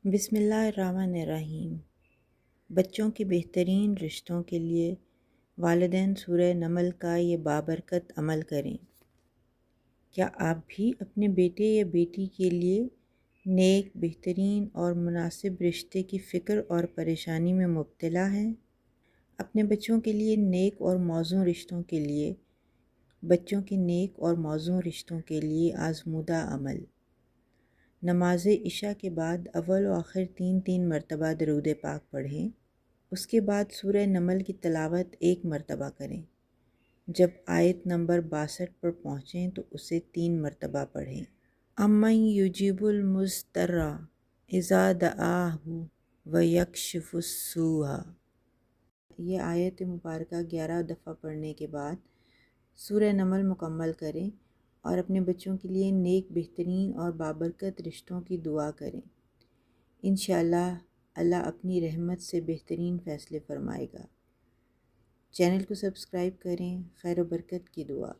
بسم اللہ الرحمن الرحیم۔ بچوں کے بہترین رشتوں کے لیے والدین سورہ نمل کا یہ بابرکت عمل کریں۔ کیا آپ بھی اپنے بیٹے یا بیٹی کے لیے نیک، بہترین اور مناسب رشتے کی فکر اور پریشانی میں مبتلا ہیں؟ اپنے بچوں کے لیے نیک اور موزوں رشتوں کے لیے بچوں کے نیک اور موزوں رشتوں کے لیے آزمودہ عمل۔ نماز عشاء کے بعد اول و آخر 3 مرتبہ درود پاک پڑھیں۔ اس کے بعد سورہ نمل کی تلاوت 1 مرتبہ کریں۔ جب آیت نمبر 62 پر پہنچیں تو اسے 3 مرتبہ پڑھیں۔ امن یجیب المضطر اذا دعاہ ویکشف السوء۔ یہ آیت مبارکہ 11 دفعہ پڑھنے کے بعد سورہ نمل مکمل کریں اور اپنے بچوں کے لیے نیک، بہترین اور بابرکت رشتوں کی دعا کریں۔ انشاءاللہ اللہ اپنی رحمت سے بہترین فیصلے فرمائے گا۔ چینل کو سبسکرائب کریں۔ خیر و برکت کی دعا۔